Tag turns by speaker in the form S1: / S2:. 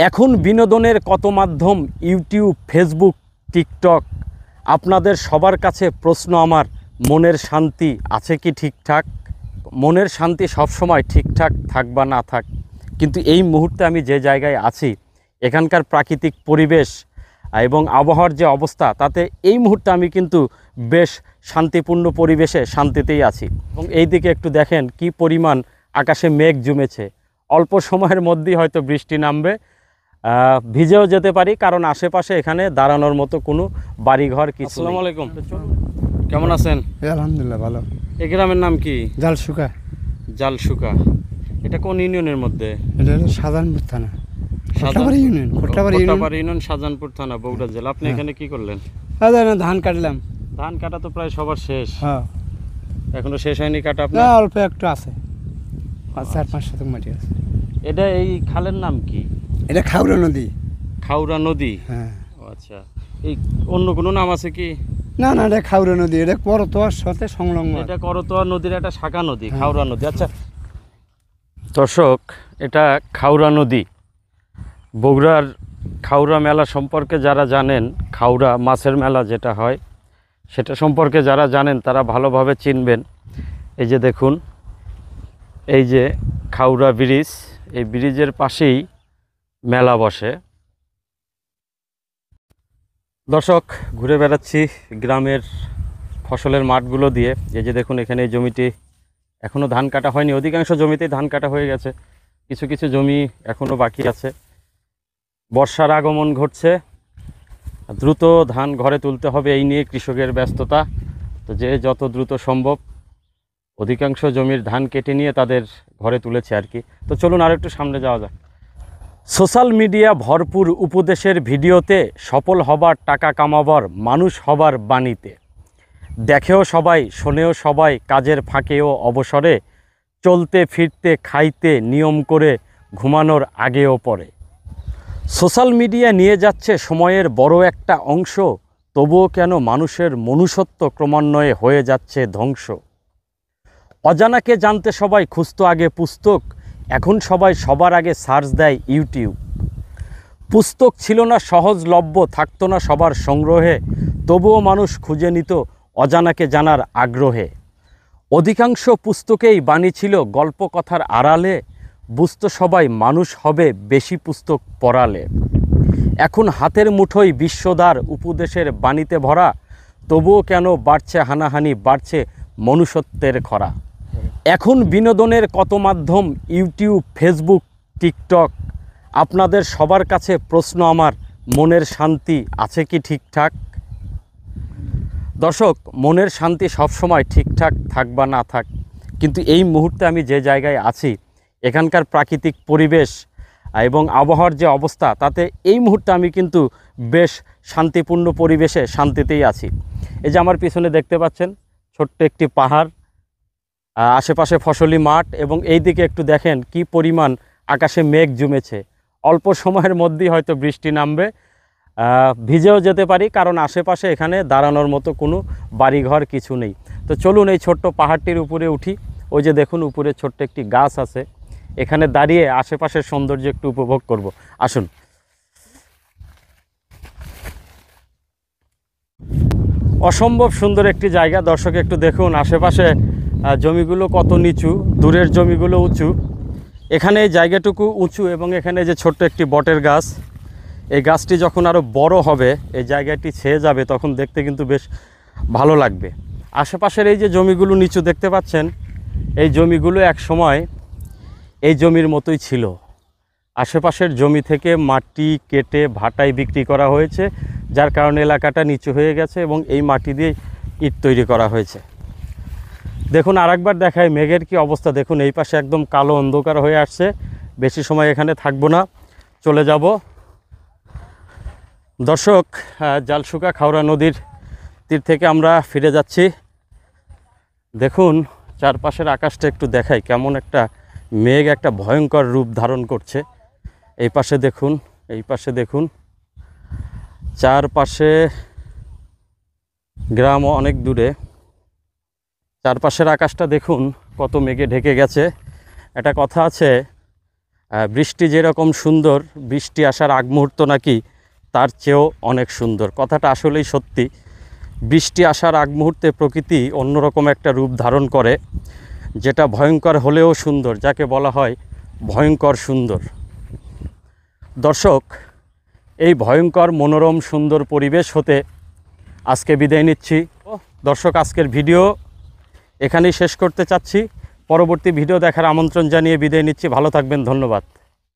S1: এখন বিনোদনের কত মাধ্যম, ইউটিউব, ফেসবুক, টিকটক। আপনাদের সবার কাছে প্রশ্ন আমার, মনের শান্তি আছে কি ঠিকঠাক? মনের শান্তি সবসময় ঠিকঠাক থাক বা না থাক, কিন্তু এই মুহূর্তে আমি যে জায়গায় আছি এখানকার প্রাকৃতিক পরিবেশ এবং আবহাওয়ার যে অবস্থা, তাতে এই মুহূর্তে আমি কিন্তু বেশ শান্তিপূর্ণ পরিবেশে শান্তিতেই আছি। এবং এই দিকে একটু দেখেন কি পরিমাণ আকাশে মেঘ জমেছে। অল্প সময়ের মধ্যেই হয়তো বৃষ্টি নামবে, ভিজেও যেতে পারি, কারণ আশেপাশে এখানে দাঁড়ানোর মতো কোনো বাড়িঘর কিছু। আসসালামু আলাইকুম, কেমন আছেন?
S2: আলহামদুলিল্লাহ ভালো।
S1: এই গ্রামের নাম কি?
S2: জালসুকা।
S1: জালসুকা, এটা কোন ইউনিয়নের মধ্যে?
S2: এটা হলো শাহজাহানপুর থানা, কোট্টাবাড়ি ইউনিয়ন।
S1: কোট্টাবাড়ি ইউনিয়ন, শাহজাহানপুর থানা, বগুড়া জেলা। আপনি এখানে কি করলেন?
S2: ধান কাটলাম।
S1: ধান কাটা তো প্রায় সবার শেষ।
S2: হ্যাঁ,
S1: এখনো শেষ হয়নি কাটা আপনার?
S2: না, অল্প একটু আছে, 4-5 শতক মাটি আছে।
S1: এটা এই খালের নাম কি?
S2: এটা খাউড়া নদী।
S1: খাউড়া নদী?
S2: হ্যাঁ।
S1: আচ্ছা, এই অন্য কোনো নাম আছে কি?
S2: না না, এটা খাউড়া নদী। এটা করতোয়ার সাথে সংলগ্ন।
S1: এটা করতোয়া নদীর একটা শাখা নদী, খাউড়া নদী। আচ্ছা দর্শক, এটা খাউড়া নদী। বগুড়ার খাউড়া মেলা সম্পর্কে যারা জানেন, খাউড়া মাছের মেলা যেটা হয় সেটা সম্পর্কে যারা জানেন তারা ভালোভাবে চিনবেন। এই যে দেখুন, এই যে খাউড়া ব্রিজ, এই ব্রিজের পাশেই মেলা বসে। দর্শক, ঘুরে বেড়াচ্ছি গ্রামের ফসলের মাঠগুলো দিয়ে। এই যে দেখুন, এখানে এই জমিটি এখনও ধান কাটা হয়নি, অধিকাংশ জমিতেই ধান কাটা হয়ে গেছে, কিছু কিছু জমি এখনও বাকি আছে। বর্ষার আগমন ঘটছে, দ্রুত ধান ঘরে তুলতে হবে, এই নিয়ে কৃষকের ব্যস্ততা। তো যে যত দ্রুত সম্ভব অধিকাংশ জমির ধান কেটে নিয়ে তাদের ঘরে তুলেছে আর কি। তো চলুন আর একটু সামনে যাওয়া যাক। সোশ্যাল মিডিয়া ভরপুর উপদেশের ভিডিওতে, সফল হবার, টাকা কামাবার, মানুষ হবার বাণীতে। দেখেও সবাই, শোনেও সবাই, কাজের ফাঁকেও অবসরে, চলতে ফিরতে খাইতে নিয়ম করে, ঘুমানোর আগেও পরে। সোশ্যাল মিডিয়া নিয়ে যাচ্ছে সময়ের বড় একটা অংশ, তবুও কেন মানুষের মনুষ্যত্ব ক্রমান্বয়ে হয়ে যাচ্ছে ধ্বংস। অজানাকে জানতে সবাই খুঁজতো আগে পুস্তক, এখন সবাই সবার আগে সার্চ দেয় ইউটিউব। পুস্তক ছিল না সহজলভ্য, থাকতো না সবার সংগ্রহে, তবুও মানুষ খুঁজে নিত অজানাকে জানার আগ্রহে। অধিকাংশ পুস্তকেই বাণী ছিল গল্প কথার আড়ালে, বুঝতো সবাই মানুষ হবে বেশি পুস্তক পড়ালে। এখন হাতের মুঠোয় বিশ্বদ্বার, উপদেশের বাণীতে ভরা, তবুও কেন বাড়ছে হানাহানি, বাড়ছে মনুষ্যত্বের খরা। এখন বিনোদনের কত মাধ্যম, ইউটিউব, ফেসবুক, টিকটক। আপনাদের সবার কাছে প্রশ্ন আমার, মনের শান্তি আছে কি ঠিকঠাক? দর্শক, মনের শান্তি সবসময় ঠিকঠাক থাক বা না থাক, কিন্তু এই মুহূর্তে আমি যে জায়গায় আছি এখানকার প্রাকৃতিক পরিবেশ এবং আবহাওয়ার যে অবস্থা, তাতে এই মুহূর্তে আমি কিন্তু বেশ শান্তিপূর্ণ পরিবেশে শান্তিতেই আছি। এই যে আমার পিছনে দেখতে পাচ্ছেন ছোট্ট একটি পাহাড়, আশেপাশে ফসলি মাঠ, এবং এই দিকে একটু দেখেন কি পরিমাণ আকাশে মেঘ জমেছে। অল্প সময়ের মধ্যেই হয়তো বৃষ্টি নামবে, ভিজেও যেতে পারি, কারণ আশেপাশে এখানে দাঁড়ানোর মতো কোনো বাড়িঘর কিছু নেই। তো চলুন এই ছোট্ট পাহাড়টির উপরে উঠি। ওই যে দেখুন উপরে ছোট্ট একটি গাছ আছে, এখানে দাঁড়িয়ে আশেপাশের সৌন্দর্য একটু উপভোগ করব। আসুন। অসম্ভব সুন্দর একটি জায়গা। দর্শক একটু দেখুন আশেপাশে জমিগুলো কত নিচু, দূরের জমিগুলো উঁচু, এখানে এই জায়গাটুকু উঁচু, এবং এখানে যে ছোট্ট একটি বটের গাছ, এই গাছটি যখন আরও বড় হবে, এই জায়গাটি ছেয়ে যাবে, তখন দেখতে কিন্তু বেশ ভালো লাগবে। আশেপাশের এই যে জমিগুলো নিচু দেখতে পাচ্ছেন, এই জমিগুলো এক সময় এই জমির মতোই ছিল। আশেপাশের জমি থেকে মাটি কেটে ভাটায় বিক্রি করা হয়েছে, যার কারণে এলাকাটা নিচু হয়ে গেছে, এবং এই মাটি দিয়ে ইট তৈরি করা হয়েছে। দেখুন আরেকবার দেখায় মেঘের কি অবস্থা। দেখুন এই পাশে একদম কালো অন্ধকার হয়ে আসছে। বেশি সময় এখানে থাকবো না, চলে যাব। দর্শক, জালসুকা খাউড়া নদীর তীর থেকে আমরা ফিরে যাচ্ছি। দেখুন চারপাশের আকাশটা একটু দেখাই, কেমন একটা মেঘ একটা ভয়ঙ্কর রূপ ধারণ করছে। এই পাশে দেখুন, এই পাশে দেখুন, চারপাশে গ্রাম অনেক দূরে। চারপাশের আকাশটা দেখুন কত মেঘে ঢেকে গেছে। একটা কথা আছে, বৃষ্টি যেরকম সুন্দর, বৃষ্টি আসার আগ মুহূর্ত নাকি তার চেয়েও অনেক সুন্দর। কথাটা আসলেই সত্যি। বৃষ্টি আসার আগ মুহূর্তে প্রকৃতি অন্যরকম একটা রূপ ধারণ করে, যেটা ভয়ঙ্কর হলেও সুন্দর, যাকে বলা হয় ভয়ঙ্কর সুন্দর। দর্শক, এই ভয়ঙ্কর মনোরম সুন্দর পরিবেশ হতে আজকে বিদায় নিচ্ছি। দর্শক, আজকের ভিডিও এখানেই শেষ করতে চাচ্ছি। পরবর্তী ভিডিও দেখার আমন্ত্রণ জানিয়ে বিদায় নিচ্ছি। ভালো থাকবেন, ধন্যবাদ।